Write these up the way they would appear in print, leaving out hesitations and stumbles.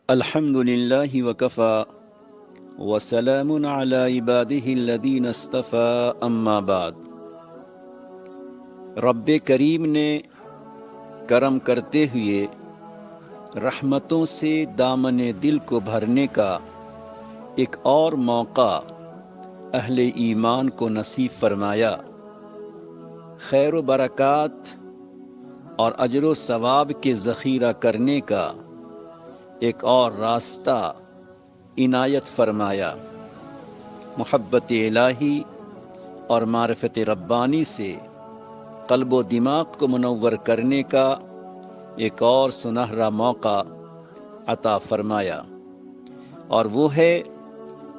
الحمد للہ وکفا وسلام علی عبادہ الذین اصطفى اما بعد۔ رب کریم نے کرم کرتے ہوئے رحمتوں سے دامن دل کو بھرنے کا ایک اور موقع اہل ایمان کو نصیب فرمایا۔ خیر و برکات اور اجر و ثواب کے ذخیرہ کرنے کا ایک اور راستہ عنایت فرمایا۔ محبت الہی اور معرفت ربانی سے قلب و دماغ کو منور کرنے کا ایک اور سنہرا موقع عطا فرمایا، اور وہ ہے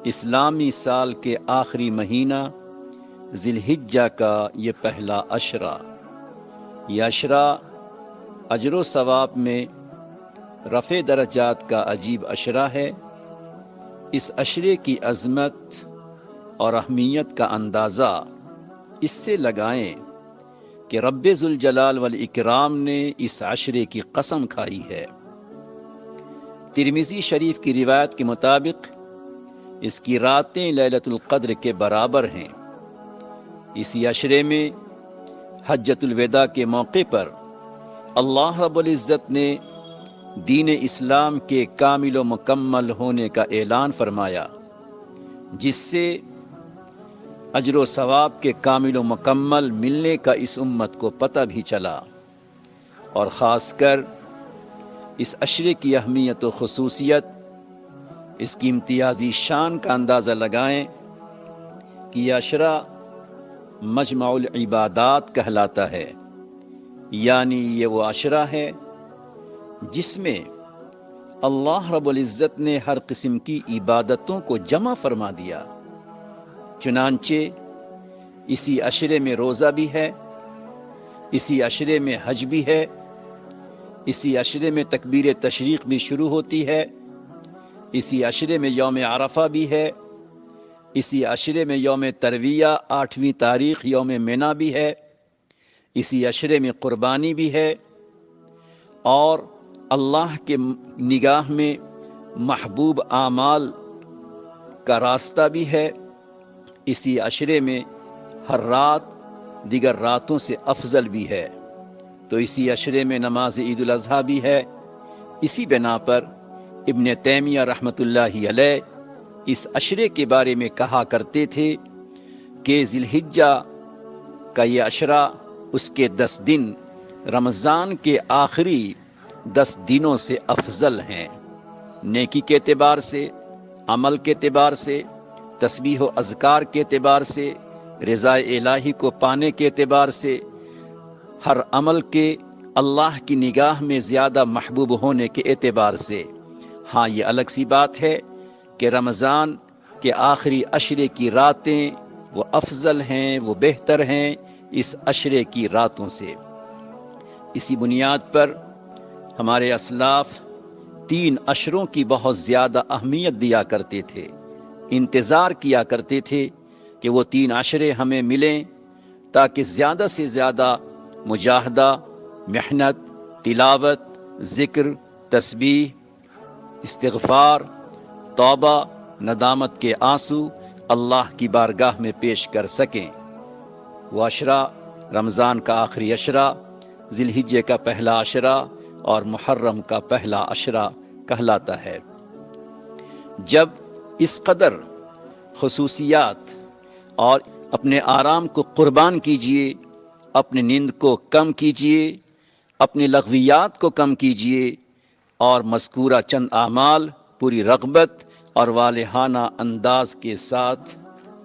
اسلامی سال کے آخری مہینہ ذی الحجہ کا یہ پہلا عشرہ۔ یہ عشرہ اجر و ثواب میں رفع درجات کا عجیب عشرہ ہے۔ اس عشرے کی عظمت اور اہمیت کا اندازہ اس سے لگائیں کہ رب ذوالجلال والاکرام نے اس عشرے کی قسم کھائی ہے۔ ترمذی شریف کی روایت کے مطابق اس کی راتیں لیلۃ القدر کے برابر ہیں۔ اسی عشرے میں حجۃ الوداع کے موقع پر اللہ رب العزت نے دین اسلام کے کامل و مکمل ہونے کا اعلان فرمایا، جس سے اجر و ثواب کے کامل و مکمل ملنے کا اس امت کو پتہ بھی چلا۔ اور خاص کر اس عشرے کی اہمیت و خصوصیت، اس کی امتیازی شان کا اندازہ لگائیں کہ یہ عشرہ مجمع العبادات کہلاتا ہے، یعنی یہ وہ عشرہ ہے جس میں اللہ رب العزت نے ہر قسم کی عبادتوں کو جمع فرما دیا۔ چنانچہ اسی عشرے میں روزہ بھی ہے، اسی عشرے میں حج بھی ہے، اسی عشرے میں تکبیر تشریق بھی شروع ہوتی ہے، اسی عشرے میں یوم عرفہ بھی ہے، اسی عشرے میں یوم ترویہ 8ویں تاریخ یوم منی بھی ہے، اسی عشرے میں قربانی بھی ہے، اور اللہ کے نگاہ میں محبوب اعمال کا راستہ بھی ہے۔ اسی عشرے میں ہر رات دیگر راتوں سے افضل بھی ہے، تو اسی عشرے میں نماز عید الاضحیٰ بھی ہے۔ اسی بنا پر ابن تیمیہ رحمۃ اللہ علیہ اس عشرے کے بارے میں کہا کرتے تھے کہ ذی الحجہ کا یہ عشرہ، اس کے 10 دن رمضان کے آخری 10 دنوں سے افضل ہیں، نیکی کے اعتبار سے، عمل کے اعتبار سے، تسبیح و اذکار کے اعتبار سے، رضا الہی کو پانے کے اعتبار سے، ہر عمل کے اللہ کی نگاہ میں زیادہ محبوب ہونے کے اعتبار سے۔ ہاں، یہ الگ سی بات ہے کہ رمضان کے آخری عشرے کی راتیں وہ افضل ہیں، وہ بہتر ہیں اس عشرے کی راتوں سے۔ اسی بنیاد پر ہمارے اسلاف 3 عشروں کی بہت زیادہ اہمیت دیا کرتے تھے، انتظار کیا کرتے تھے کہ وہ 3 عشرے ہمیں ملیں تاکہ زیادہ سے زیادہ مجاہدہ، محنت، تلاوت، ذکر، تسبیح، استغفار، توبہ، ندامت کے آنسو اللہ کی بارگاہ میں پیش کر سکیں۔ وہ عشرہ رمضان کا آخری عشرہ، ذی الحجہ کا پہلا عشرہ اور محرم کا پہلا عشرہ کہلاتا ہے۔ جب اس قدر خصوصیات اور اپنے آرام کو قربان کیجئے، اپنی نیند کو کم کیجئے، اپنی لغویات کو کم کیجئے، اور مذکورہ چند اعمال پوری رغبت اور والہانہ انداز کے ساتھ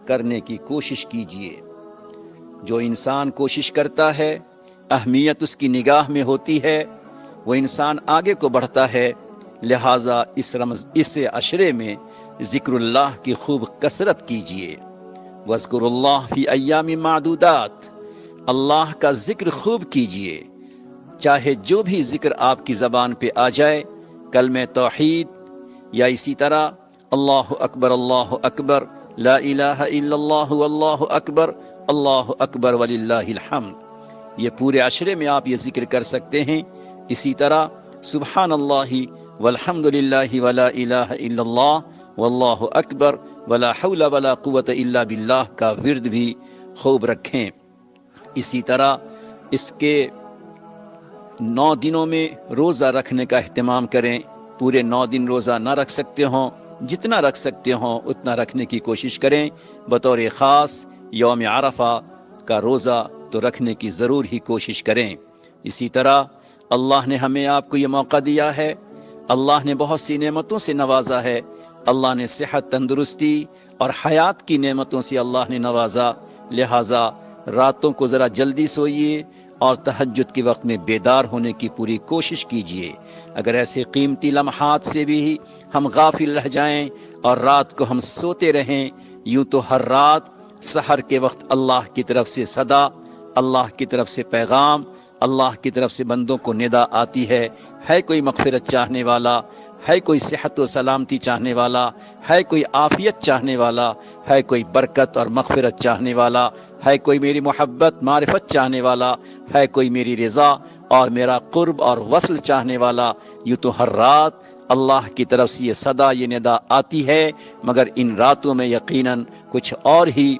کرنے کی کوشش کیجئے۔ جو انسان کوشش کرتا ہے، اہمیت اس کی نگاہ میں ہوتی ہے، وہ انسان آگے کو بڑھتا ہے۔ لہٰذا اس عشرے میں ذکر اللہ کی خوب کثرت کیجئے۔ وَاذْكُرُوا اللَّهَ فِي أَيَّامٍ مَّعْدُودَاتٍ، اللہ کا ذکر خوب کیجئے، چاہے جو بھی ذکر آپ کی زبان پہ آ جائے، کلمہ توحید، یا اسی طرح اللہ اکبر، لا الہ الا اللہ واللہ اکبر وللہ الحمد، یہ پورے عشرے میں آپ یہ ذکر کر سکتے ہیں۔ اسی طرح سبحان اللہ والحمد للہ ولا الہ الا اللہ واللہ اکبر ولا حول ولا قوت الا باللہ کا ورد بھی خوب رکھیں۔ اسی طرح اس کے 9 دنوں میں روزہ رکھنے کا اہتمام کریں۔ پورے 9 دن روزہ نہ رکھ سکتے ہوں، جتنا رکھ سکتے ہوں اتنا رکھنے کی کوشش کریں۔ بطور خاص یوم عرفہ کا روزہ تو رکھنے کی ضرور ہی کوشش کریں۔ اسی طرح اللہ نے ہمیں آپ کو یہ موقع دیا ہے، اللہ نے بہت سی نعمتوں سے نوازا ہے، اللہ نے صحت، تندرستی اور حیات کی نعمتوں سے اللہ نے نوازا، لہٰذا راتوں کو ذرا جلدی سوئیے اور تہجد کے وقت میں بیدار ہونے کی پوری کوشش کیجیے۔ اگر ایسے قیمتی لمحات سے بھی ہم غافل رہ جائیں اور رات کو ہم سوتے رہیں، یوں تو ہر رات سحر کے وقت اللہ کی طرف سے صدا، اللہ کی طرف سے پیغام، اللہ کی طرف سے بندوں کو ندا آتی ہے کوئی مغفرت چاہنے والا، ہے کوئی صحت و سلامتی چاہنے والا، ہے کوئی عافیت چاہنے والا، ہے کوئی برکت اور مغفرت چاہنے والا، ہے کوئی میری محبت معرفت چاہنے والا، ہے کوئی میری رضا اور میرا قرب اور وصل چاہنے والا۔ یوں تو ہر رات اللہ کی طرف سے یہ صدا، یہ ندا آتی ہے، مگر ان راتوں میں یقیناً کچھ اور ہی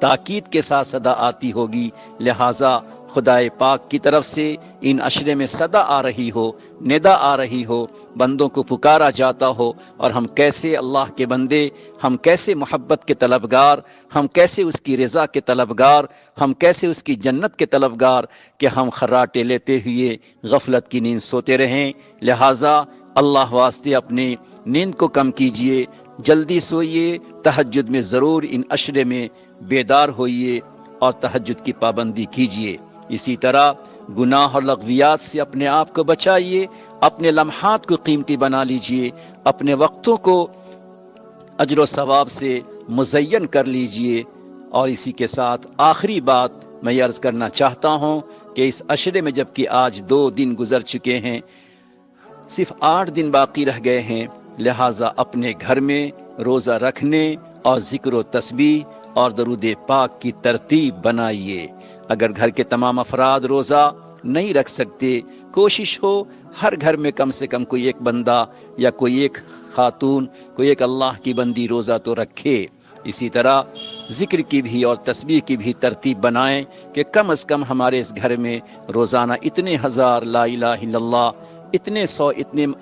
تاکید کے ساتھ صدا آتی ہوگی، لہٰذا خدائے پاک کی طرف سے ان عشرے میں صدا آ رہی ہو، ندا آ رہی ہو، بندوں کو پکارا جاتا ہو، اور ہم کیسے اللہ کے بندے، ہم کیسے محبت کے طلبگار، ہم کیسے اس کی رضا کے طلبگار، ہم کیسے اس کی جنت کے طلبگار کہ ہم خراٹے لیتے ہوئے غفلت کی نیند سوتے رہیں۔ لہٰذا اللہ واسطے اپنی نیند کو کم کیجئے، جلدی سوئیے، تہجد میں ضرور ان عشرے میں بیدار ہوئیے اور تہجد کی پابندی کیجئے۔ اسی طرح گناہ اور لغویات سے اپنے آپ کو بچائیے، اپنے لمحات کو قیمتی بنا لیجئے، اپنے وقتوں کو اجر و ثواب سے مزین کر لیجئے۔ اور اسی کے ساتھ آخری بات میں یہ عرض کرنا چاہتا ہوں کہ اس عشرے میں جبکہ آج 2 دن گزر چکے ہیں، صرف 8 دن باقی رہ گئے ہیں، لہٰذا اپنے گھر میں روزہ رکھنے اور ذکر و تسبیح اور درود پاک کی ترتیب بنائیے۔ اگر گھر کے تمام افراد روزہ نہیں رکھ سکتے، کوشش ہو ہر گھر میں کم سے کم کوئی ایک بندہ یا کوئی ایک خاتون، کوئی ایک اللہ کی بندی روزہ تو رکھے۔ اسی طرح ذکر کی بھی اور تسبیح کی بھی ترتیب بنائیں کہ کم از کم ہمارے اس گھر میں روزانہ اتنے ہزار لا الہ الا اللہ، اتنے 100،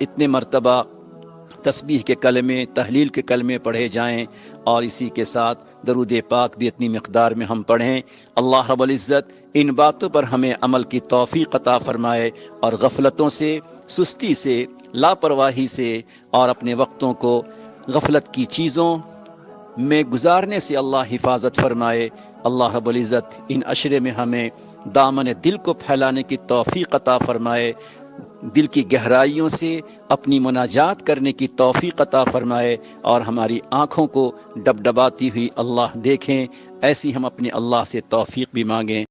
اتنے مرتبہ تسبیح کے کلمے، تحلیل کے کلمے پڑھے جائیں، اور اسی کے ساتھ درود پاک بھی اتنی مقدار میں ہم پڑھیں۔ اللہ رب العزت ان باتوں پر ہمیں عمل کی توفیق عطا فرمائے، اور غفلتوں سے، سستی سے، لاپرواہی سے اور اپنے وقتوں کو غفلت کی چیزوں میں گزارنے سے اللہ حفاظت فرمائے۔ اللہ رب العزت ان عشرے میں ہمیں دامن دل کو پھیلانے کی توفیق عطا فرمائے، دل کی گہرائیوں سے اپنی مناجات کرنے کی توفیق عطا فرمائے، اور ہماری آنکھوں کو ڈبڈباتی ہوئی اللہ دیکھیں، ایسی ہم اپنے اللہ سے توفیق بھی مانگیں۔